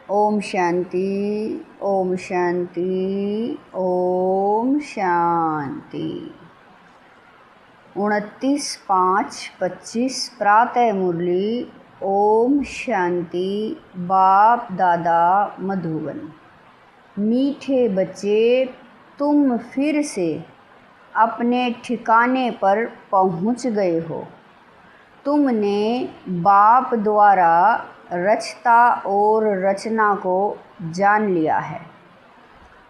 ओम शांति, ओम शांति, ओम शांति। 29/5/25 प्रातः मुरली। ओम शांति। बाप दादा मधुबन। मीठे बच्चे, तुम फिर से अपने ठिकाने पर पहुंच गए हो। तुमने बाप द्वारा रचता और रचना को जान लिया है,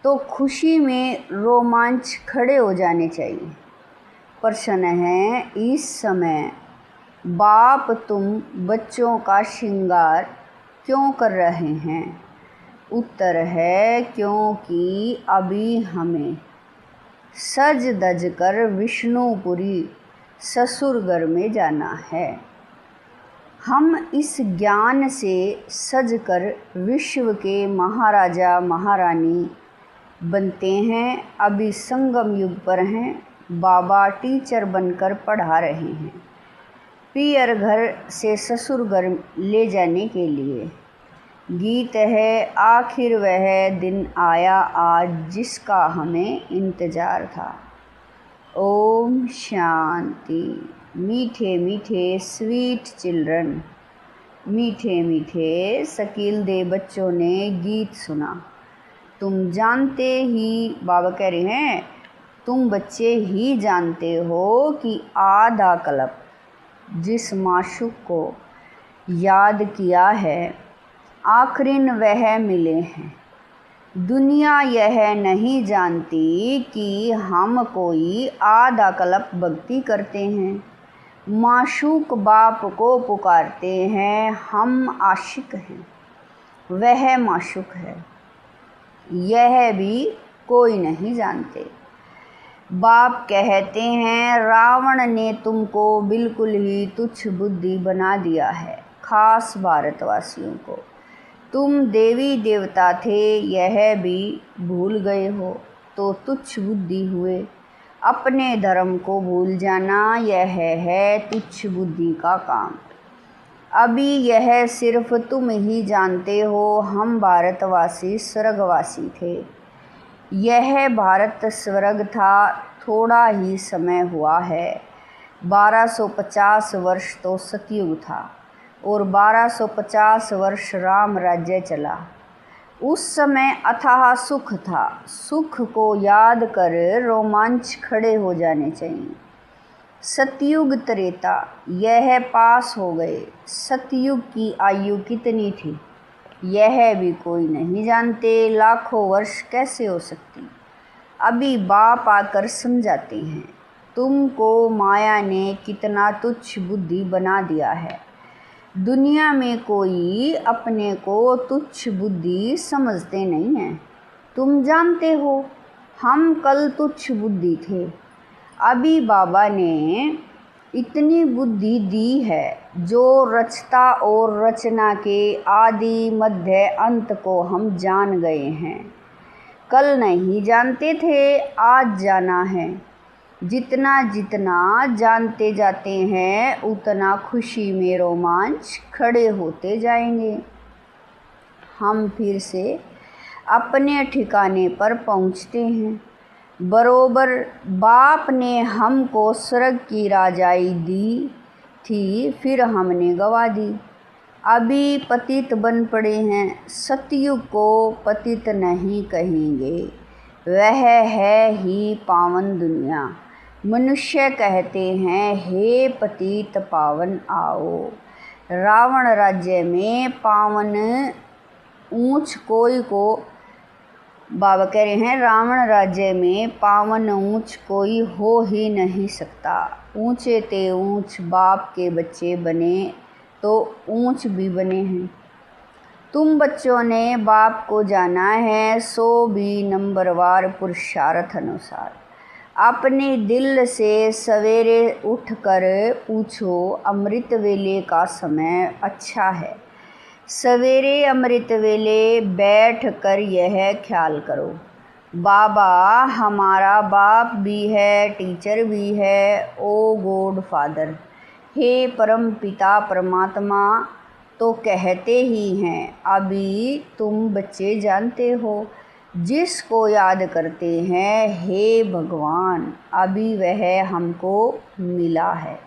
तो खुशी में रोमांच खड़े हो जाने चाहिए। प्रश्न है, इस समय बाप तुम बच्चों का श्रृंगार क्यों कर रहे हैं? उत्तर है, क्योंकि अभी हमें सज धज कर विष्णुपुरी ससुर घर में जाना है। हम इस ज्ञान से सजकर विश्व के महाराजा महारानी बनते हैं। अभी संगम युग पर हैं। बाबा टीचर बनकर पढ़ा रहे हैं, पियर घर से ससुर घर ले जाने के लिए। गीत है, आखिर वह दिन आया आज जिसका हमें इंतज़ार था। ओम शांति। मीठे मीठे स्वीट चिल्ड्रन, मीठे मीठे शकील दे बच्चों ने गीत सुना। तुम जानते ही, बाबा कह रहे हैं, तुम बच्चे ही जानते हो कि आधा कल्प जिस माशूक को याद किया है, आखिरिन वह मिले हैं। दुनिया यह नहीं जानती कि हम कोई आधा कल्प भक्ति करते हैं। माशूक बाप को पुकारते हैं, हम आशिक हैं, वह माशूक है, यह भी कोई नहीं जानते। बाप कहते हैं, रावण ने तुमको बिल्कुल ही तुच्छ बुद्धि बना दिया है। खास भारतवासियों को, तुम देवी देवता थे, यह भी भूल गए हो तो तुच्छ बुद्धि हुए। अपने धर्म को भूल जाना, यह है तुच्छ बुद्धि का काम। अभी यह सिर्फ तुम ही जानते हो, हम भारतवासी स्वर्गवासी थे। यह भारत स्वर्ग था, थोड़ा ही समय हुआ है। 1250 वर्ष तो सतयुग था और 1250 वर्ष राम राज्य चला। उस समय अथाह सुख था। सुख को याद कर रोमांच खड़े हो जाने चाहिए। सतयुग त्रेता, यह पास हो गए। सतयुग की आयु कितनी थी, यह भी कोई नहीं जानते। लाखों वर्ष कैसे हो सकती। अभी बाप आकर समझाते हैं, तुमको माया ने कितना तुच्छ बुद्धि बना दिया है। दुनिया में कोई अपने को तुच्छ बुद्धि समझते नहीं हैं। तुम जानते हो, हम कल तुच्छ बुद्धि थे। अभी बाबा ने इतनी बुद्धि दी है जो रचता और रचना के आदि मध्य अंत को हम जान गए हैं। कल नहीं जानते थे, आज जाना है। जितना जितना जानते जाते हैं, उतना खुशी में रोमांच खड़े होते जाएंगे। हम फिर से अपने ठिकाने पर पहुंचते हैं। बरोबर बाप ने हमको स्वर्ग की राजाई दी थी, फिर हमने गवा दी। अभी पतित बन पड़े हैं। सतयुग को पतित नहीं कहेंगे, वह है ही पावन दुनिया। मनुष्य कहते हैं, हे पतित पावन आओ। रावण राज्य में पावन ऊंच कोई को, बाबा कह रहे हैं, रावण राज्य में पावन ऊंच कोई हो ही नहीं सकता। ऊंचे ते ऊंच बाप के बच्चे बने तो ऊंच भी बने हैं। तुम बच्चों ने बाप को जाना है, सो भी नंबरवार पुरुषार्थ अनुसार। अपने दिल से सवेरे उठकर पूछो, अमृत वेले का समय अच्छा है। सवेरे अमृत वेले बैठ कर यह ख्याल करो, बाबा हमारा बाप भी है, टीचर भी है। ओ गॉड फादर, हे परम पिता परमात्मा, तो कहते ही हैं। अभी तुम बच्चे जानते हो, जिसको याद करते हैं हे भगवान, अभी वह हमको मिला है।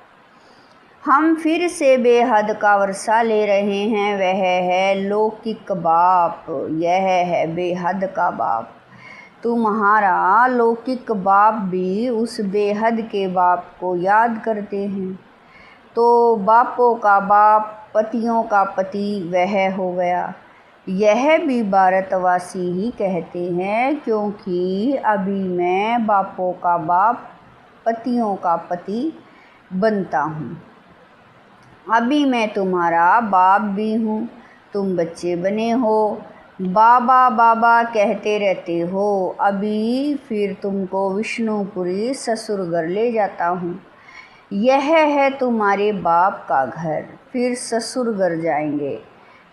हम फिर से बेहद का वर्षा ले रहे हैं, वह है लौकिक बाप, यह है बेहद का बाप। तुम्हारा लौकिक बाप भी उस बेहद के बाप को याद करते हैं। तो बापों का बाप, पतियों का पति वह हो गया। यह भी भारतवासी ही कहते हैं, क्योंकि अभी मैं बापों का बाप, पतियों का पति बनता हूँ। अभी मैं तुम्हारा बाप भी हूँ। तुम बच्चे बने हो, बाबा बाबा कहते रहते हो। अभी फिर तुमको विष्णुपुरी ससुर घर ले जाता हूँ। यह है तुम्हारे बाप का घर, फिर ससुर घर जाएंगे।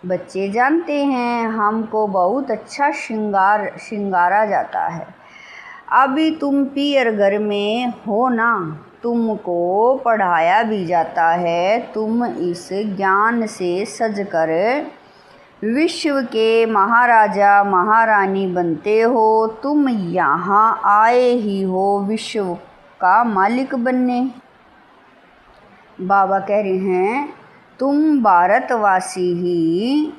बच्चे जानते हैं हमको बहुत अच्छा श्रृंगारा जाता है। अभी तुम पियर घर में हो ना, तुमको पढ़ाया भी जाता है। तुम इस ज्ञान से सजकर विश्व के महाराजा महारानी बनते हो। तुम यहाँ आए ही हो विश्व का मालिक बनने। बाबा कह रहे हैं, तुम भारतवासी ही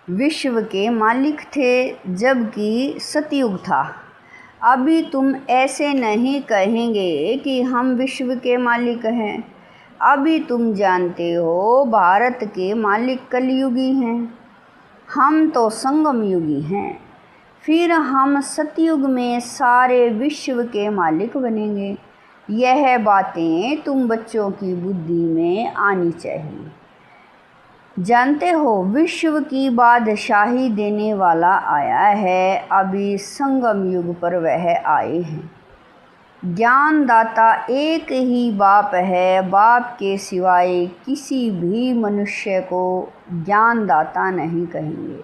विश्व के मालिक थे जबकि सतयुग था। अभी तुम ऐसे नहीं कहेंगे कि हम विश्व के मालिक हैं। अभी तुम जानते हो भारत के मालिक कलयुगी हैं, हम तो संगम युगी हैं। फिर हम सतयुग में सारे विश्व के मालिक बनेंगे। यह बातें तुम बच्चों की बुद्धि में आनी चाहिए। जानते हो विश्व की बादशाही देने वाला आया है। अभी संगम युग पर वह आए हैं। ज्ञानदाता एक ही बाप है। बाप के सिवाय किसी भी मनुष्य को ज्ञानदाता नहीं कहेंगे,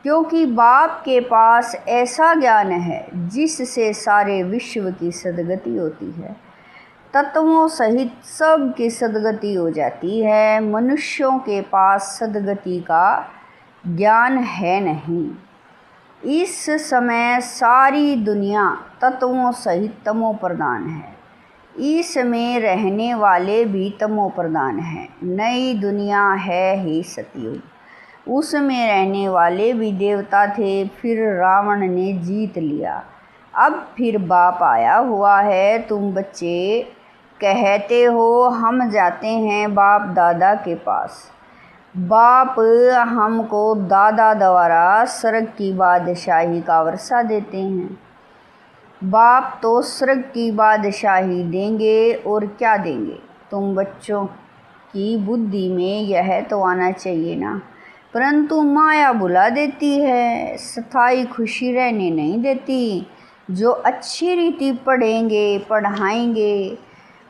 क्योंकि बाप के पास ऐसा ज्ञान है जिससे सारे विश्व की सद्गति होती है। तत्वों सहित सब की सद्गति हो जाती है। मनुष्यों के पास सद्गति का ज्ञान है नहीं। इस समय सारी दुनिया तत्वों सहित तमो प्रधान है। इसमें रहने वाले भी तमो प्रधान हैं। नई दुनिया है ही सतयुग, उसमें रहने वाले भी देवता थे, फिर रावण ने जीत लिया। अब फिर बाप आया हुआ है। तुम बच्चे कहते हो हम जाते हैं बाप दादा के पास। बाप हमको दादा द्वारा स्वर्ग की बादशाही का वर्षा देते हैं। बाप तो स्वर्ग की बादशाही देंगे, और क्या देंगे। तुम बच्चों की बुद्धि में यह तो आना चाहिए ना, परंतु माया बुला देती है, स्थायी खुशी रहने नहीं देती। जो अच्छी रीति पढ़ेंगे पढ़ाएंगे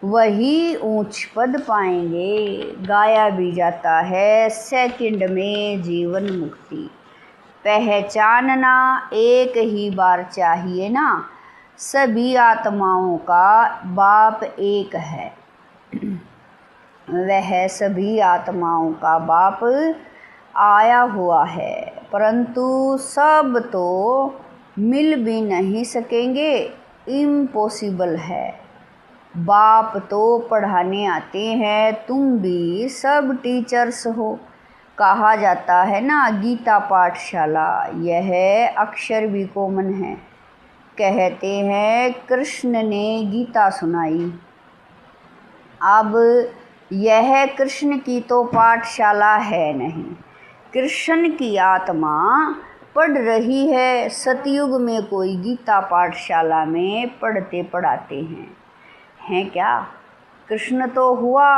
वही ऊंच पद पाएंगे। गाया भी जाता है, सेकंड में जीवन मुक्ति पहचानना एक ही बार चाहिए ना। सभी आत्माओं का बाप एक है, वह सभी आत्माओं का बाप आया हुआ है, परंतु सब तो मिल भी नहीं सकेंगे, इम्पॉसिबल है। बाप तो पढ़ाने आते हैं, तुम भी सब टीचर्स हो। कहा जाता है ना गीता पाठशाला, यह अक्षर भी कॉमन है। कहते हैं कृष्ण ने गीता सुनाई। अब यह कृष्ण की तो पाठशाला है नहीं, कृष्ण की आत्मा पढ़ रही है। सतयुग में कोई गीता पाठशाला में पढ़ते पढ़ाते हैं क्या? कृष्ण तो हुआ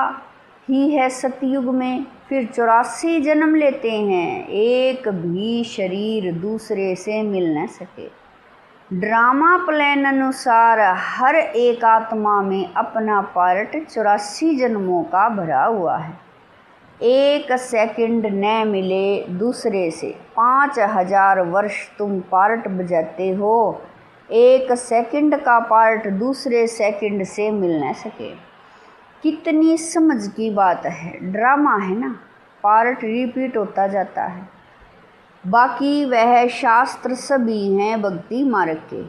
ही है सतयुग में, फिर 84 जन्म लेते हैं, एक भी शरीर दूसरे से मिल न सके। ड्रामा प्लान अनुसार हर एक आत्मा में अपना पार्ट 84 जन्मों का भरा हुआ है। एक सेकंड न मिले दूसरे से, 5000 वर्ष तुम पार्ट बजाते हो, एक सेकंड का पार्ट दूसरे सेकंड से मिल न सके। कितनी समझ की बात है, ड्रामा है ना। पार्ट रिपीट होता जाता है। बाकी वह शास्त्र सभी हैं भक्ति मार्ग के।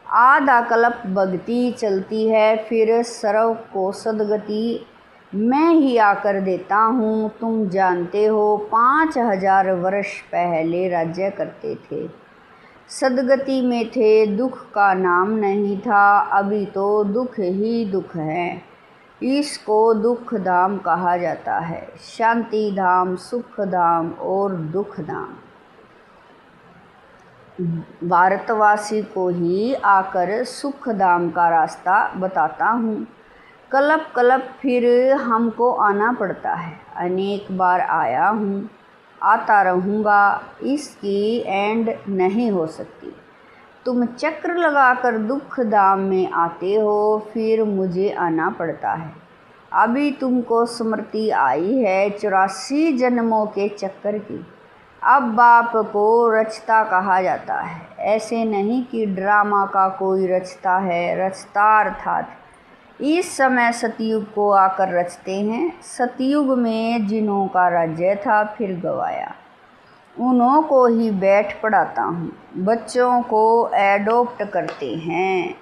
आधा कल्प भक्ति चलती है, फिर सर्व को सदगति मैं ही आकर देता हूँ। तुम जानते हो 5000 वर्ष पहले राज्य करते थे, सदगति में थे, दुख का नाम नहीं था। अभी तो दुख ही दुख है, इसको दुख धाम कहा जाता है। शांति धाम, सुख धाम और दुख धाम। भारतवासी को ही आकर सुख धाम का रास्ता बताता हूँ। कल्प कल्प फिर हमको आना पड़ता है, अनेक बार आया हूँ, आता रहूँगा, इसकी एंड नहीं हो सकती। तुम चक्र लगाकर दुख धाम में आते हो, फिर मुझे आना पड़ता है। अभी तुमको स्मृति आई है 84 जन्मों के चक्कर की। अब बाप को रचता कहा जाता है, ऐसे नहीं कि ड्रामा का कोई रचता है। रचता अर्थात इस समय सतयुग को आकर रचते हैं। सतयुग में जिन्हों का राज्य था फिर गवाया, उन्हों को ही बैठ पढ़ाता हूँ। बच्चों को एडोप्ट करते हैं।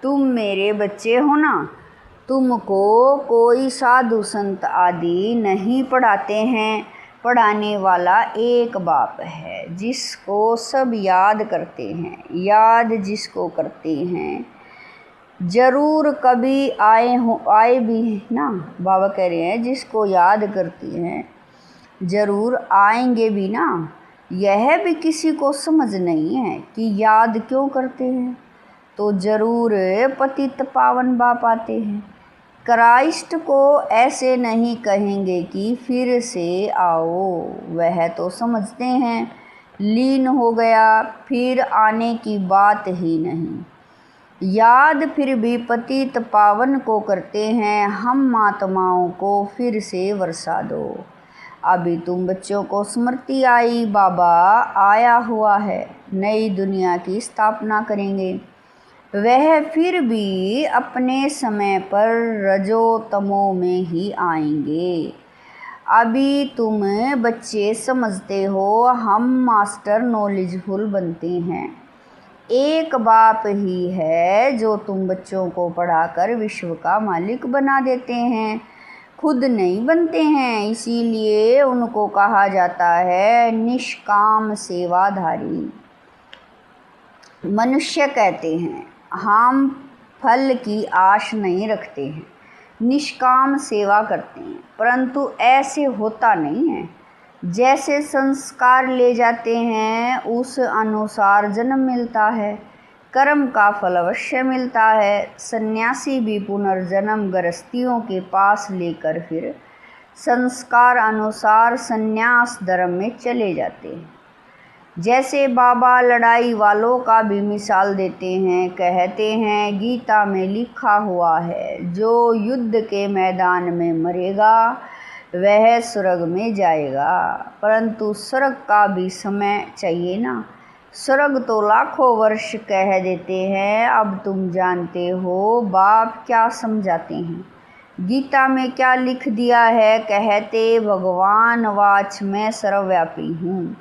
तुम मेरे बच्चे हो ना। तुमको कोई साधु संत आदि नहीं पढ़ाते हैं। पढ़ाने वाला एक बाप है, जिसको सब याद करते हैं। याद जिसको करते हैं जरूर कभी आए भी ना। बाबा कह रहे हैं जिसको याद करती हैं जरूर आएंगे भी ना। यह भी किसी को समझ नहीं है कि याद क्यों करते हैं, तो जरूर पतित पावन बाप आते हैं। क्राइस्ट को ऐसे नहीं कहेंगे कि फिर से आओ, वह तो समझते हैं लीन हो गया, फिर आने की बात ही नहीं। याद फिर भी पतित पावन को करते हैं। हम महात्माओं को फिर से वर्षा दो। अभी तुम बच्चों को स्मृति आई, बाबा आया हुआ है, नई दुनिया की स्थापना करेंगे। वह फिर भी अपने समय पर रजो तमो में ही आएंगे। अभी तुम बच्चे समझते हो हम मास्टर नॉलेजफुल बनते हैं। एक बाप ही है जो तुम बच्चों को पढ़ाकर विश्व का मालिक बना देते हैं, खुद नहीं बनते हैं। इसीलिए उनको कहा जाता है निष्काम सेवाधारी। मनुष्य कहते हैं हम फल की आश नहीं रखते हैं, निष्काम सेवा करते हैं, परंतु ऐसे होता नहीं है। जैसे संस्कार ले जाते हैं उस अनुसार जन्म मिलता है, कर्म का फल अवश्य मिलता है। सन्यासी भी पुनर्जन्म गृहस्थियों के पास लेकर फिर संस्कार अनुसार सन्यास धर्म में चले जाते हैं। जैसे बाबा लड़ाई वालों का भी मिसाल देते हैं, कहते हैं गीता में लिखा हुआ है जो युद्ध के मैदान में मरेगा वह स्वर्ग में जाएगा, परंतु स्वर्ग का भी समय चाहिए ना। स्वर्ग तो लाखों वर्ष कह देते हैं। अब तुम जानते हो बाप क्या समझाते हैं। गीता में क्या लिख दिया है, कहते भगवान वाच मैं सर्वव्यापी हूँ।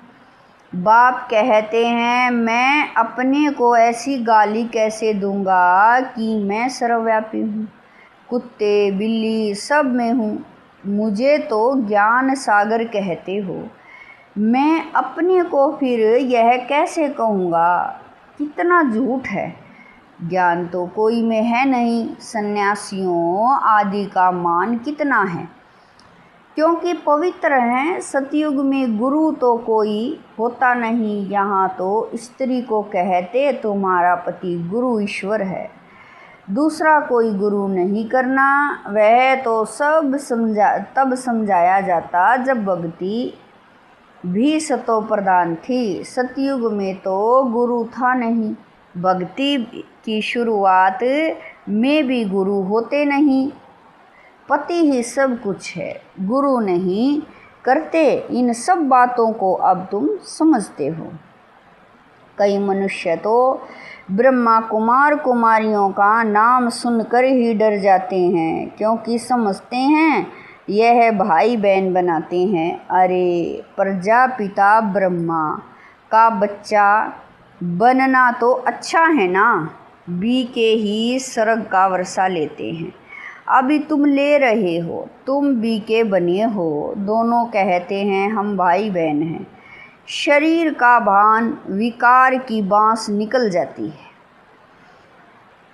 बाप कहते हैं मैं अपने को ऐसी गाली कैसे दूंगा कि मैं सर्वव्यापी हूँ। कुत्ते बिल्ली सब में हूँ, मुझे तो ज्ञान सागर कहते हो। मैं अपने को फिर यह कैसे कहूँगा, कितना झूठ है। ज्ञान तो कोई में है नहीं। सन्यासियों आदि का मान कितना है, क्योंकि पवित्र हैं। सतयुग में गुरु तो कोई होता नहीं। यहाँ तो स्त्री को कहते तुम्हारा पति गुरु ईश्वर है, दूसरा कोई गुरु नहीं करना। वह तो सब तब समझाया जाता जब भक्ति भी सतो प्रधान थी। सतयुग में तो गुरु था नहीं। भक्ति की शुरुआत में भी गुरु होते नहीं। पति ही सब कुछ है, गुरु नहीं करते। इन सब बातों को अब तुम समझते हो। कई मनुष्य तो ब्रह्मा कुमार कुमारियों का नाम सुनकर ही डर जाते हैं, क्योंकि समझते हैं यह भाई बहन बनाते हैं। अरे प्रजापिता ब्रह्मा का बच्चा बनना तो अच्छा है ना, बी के ही स्वर्ग का वर्षा लेते हैं। अभी तुम ले रहे हो, तुम बी के बने हो, दोनों कहते हैं हम भाई बहन हैं। शरीर का भान विकार की बांस निकल जाती है।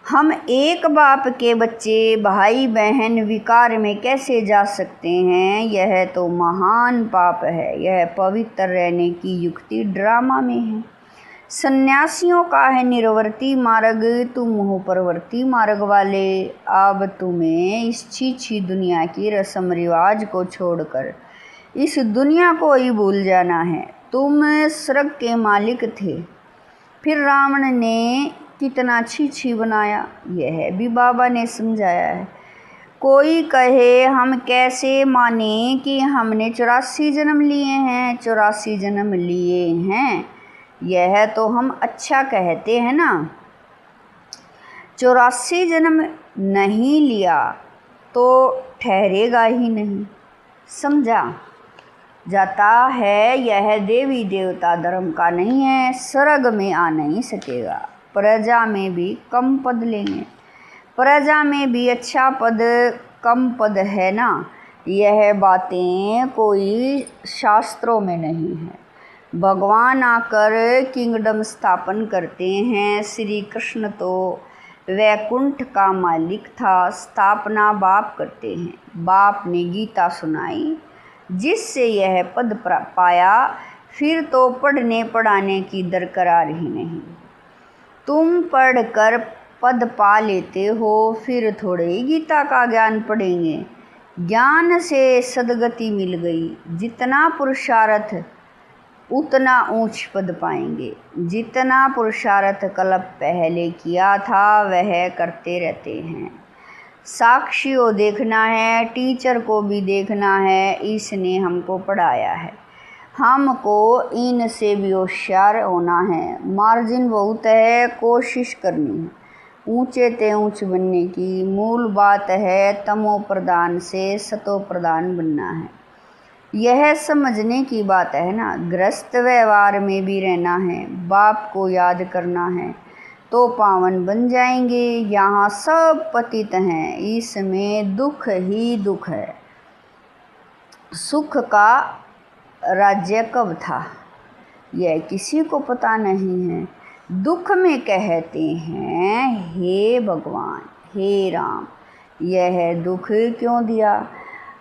हम एक बाप के बच्चे भाई बहन विकार में कैसे जा सकते हैं? यह तो महान पाप है। यह पवित्र रहने की युक्ति ड्रामा में है। सन्यासियों का है निर्वर्ती मार्ग, तुम हो परवर्ती मार्ग वाले। अब तुम्हें इस छी दुनिया की रस्म रिवाज को छोड़कर इस दुनिया को ही भूल जाना है। तुम स्वर्ग के मालिक थे, फिर रावण ने कितना छी बनाया, यह भी बाबा ने समझाया है। कोई कहे हम कैसे माने कि हमने 84 जन्म लिए हैं। 84 जन्म लिए हैं, यह तो हम अच्छा कहते हैं ना। 84 जन्म नहीं लिया तो ठहरेगा ही नहीं, समझा जाता है। यह देवी देवता धर्म का नहीं है, स्वर्ग में आ नहीं सकेगा। प्रजा में भी कम पद लेंगे, प्रजा में भी अच्छा पद कम पद है ना। यह बातें कोई शास्त्रों में नहीं है। भगवान आकर किंगडम स्थापन करते हैं। श्री कृष्ण तो वैकुंठ का मालिक था, स्थापना बाप करते हैं। बाप ने गीता सुनाई जिससे यह पद पाया, फिर तो पढ़ने पढ़ाने की दरकार ही नहीं। तुम पढ़कर पद पा लेते हो, फिर थोड़े ही गीता का ज्ञान पढ़ेंगे। ज्ञान से सदगति मिल गई, जितना पुरुषार्थ उतना ऊंच पद पाएंगे। जितना पुरुषार्थ कल्प पहले किया था वह करते रहते हैं। साक्षी को देखना है, टीचर को भी देखना है, इसने हमको पढ़ाया है। हमको इनसे भी होशियार होना है। मार्जिन बहुत है, कोशिश करनी है ऊंचे ते ऊंच बनने की। मूल बात है तमो प्रधान से सतो प्रधान बनना है। यह समझने की बात है ना। गृहस्थ व्यवहार में भी रहना है, बाप को याद करना है तो पावन बन जाएंगे। यहाँ सब पतित हैं, इसमें दुख ही दुख है। सुख का राज्य कब था यह किसी को पता नहीं है। दुख में कहते हैं हे भगवान, हे राम, यह दुख क्यों दिया?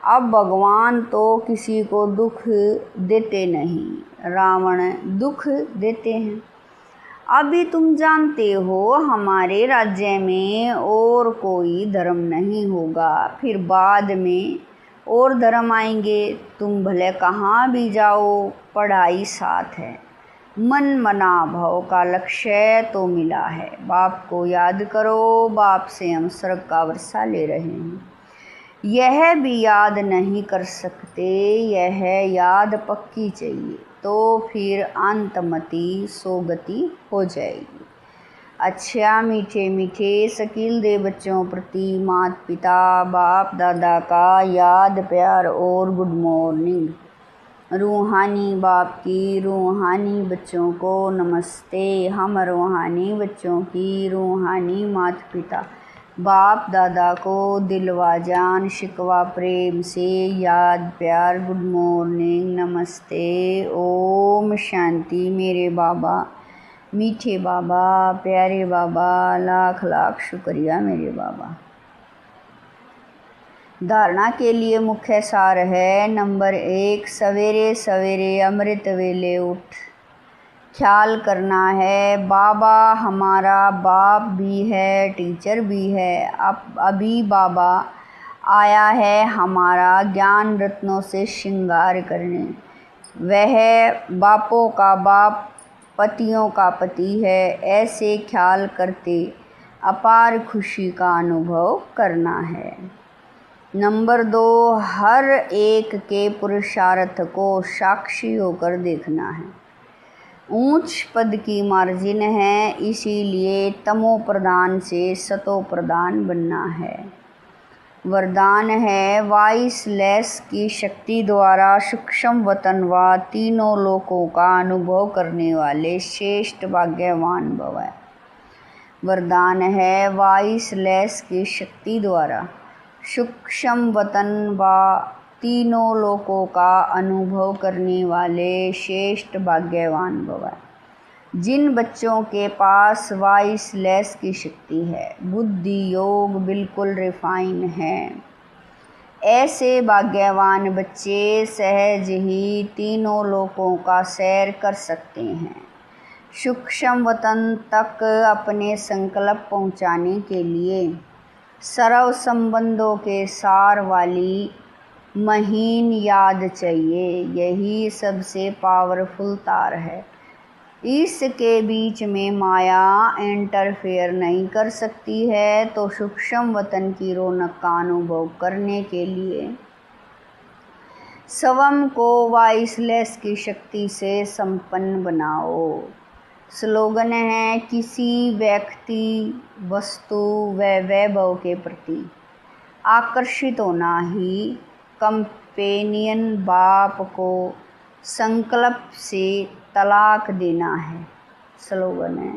अब भगवान तो किसी को दुख देते नहीं, रावण दुख देते हैं। अभी तुम जानते हो हमारे राज्य में और कोई धर्म नहीं होगा, फिर बाद में और धर्म आएंगे। तुम भले कहाँ भी जाओ, पढ़ाई साथ है। मन मना भाव का लक्ष्य तो मिला है। बाप को याद करो, बाप से हम स्वर्ग का वर्षा ले रहे हैं। यह भी याद नहीं कर सकते, यह याद पक्की चाहिए, तो फिर अंतमति सोगति हो जाएगी। अच्छा मीठे मीठे शकील दे बच्चों प्रति माता पिता बाप दादा का याद प्यार और गुड मॉर्निंग। रूहानी बाप की रूहानी बच्चों को नमस्ते। हम रूहानी बच्चों की रूहानी माता पिता बाप दादा को दिलवा जान शिकवा प्रेम से याद प्यार गुड मॉर्निंग नमस्ते। ओम शांति। मेरे बाबा मीठे बाबा प्यारे बाबा, लाख लाख शुक्रिया मेरे बाबा। धारणा के लिए मुख्य सार है। नंबर 1, सवेरे सवेरे अमृत वेले उठ ख्याल करना है। बाबा हमारा बाप भी है, टीचर भी है। अभी बाबा आया है हमारा ज्ञान रत्नों से श्रृंगार करने। वह बापों का बाप, पतियों का पति है। ऐसे ख्याल करते अपार खुशी का अनुभव करना है। नंबर 2, हर एक के पुरुषार्थ को साक्षी होकर देखना है। ऊंच पद की मार्जिन है, इसीलिए तमो प्रधान से सतो प्रधान बनना है। वरदान है वाइसलेस की शक्ति द्वारा सूक्ष्म वतन व तीनों लोकों का अनुभव करने वाले श्रेष्ठ भाग्यवान भव। वरदान है वाइसलेस की शक्ति द्वारा सूक्ष्म वतन व तीनों लोकों का अनुभव करने वाले श्रेष्ठ भाग्यवान भव। जिन बच्चों के पास वाइसलेस की शक्ति है, बुद्धि योग बिल्कुल रिफाइन है, ऐसे भाग्यवान बच्चे सहज ही तीनों लोकों का सैर कर सकते हैं। सूक्ष्म वतन तक अपने संकल्प पहुंचाने के लिए सर्व संबंधों के सार वाली महीन याद चाहिए। यही सबसे पावरफुल तार है। इसके बीच में माया इंटरफेयर नहीं कर सकती है। तो सूक्ष्म वतन की रौनक का अनुभव करने के लिए स्वयं को वाइसलेस की शक्ति से संपन्न बनाओ। स्लोगन है, किसी व्यक्ति वस्तु व वैभव के प्रति आकर्षित होना ही कंपेनियन बाप को संकल्प से तलाक देना है। स्लोगन है,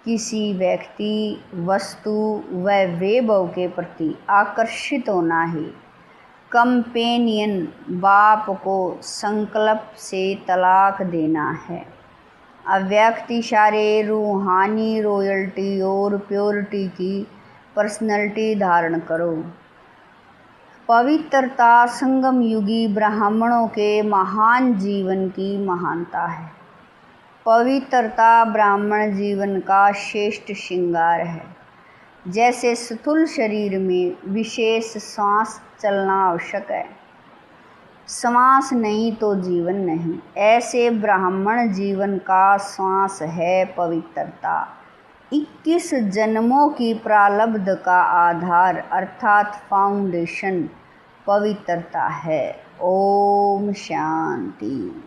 किसी व्यक्ति वस्तु व वैभव के प्रति आकर्षित होना ही कंपेनियन बाप को संकल्प से तलाक देना है। अव्यक्त इशारे रूहानी रॉयल्टी और प्योरिटी की पर्सनैलिटी धारण करो। पवित्रता संगम युगी ब्राह्मणों के महान जीवन की महानता है। पवित्रता ब्राह्मण जीवन का श्रेष्ठ श्रृंगार है। जैसे स्थूल शरीर में विशेष श्वास चलना आवश्यक है, श्वास नहीं तो जीवन नहीं, ऐसे ब्राह्मण जीवन का श्वास है पवित्रता। 21 जन्मों की प्रारब्ध का आधार अर्थात फाउंडेशन पवित्रता है। ओम शांति।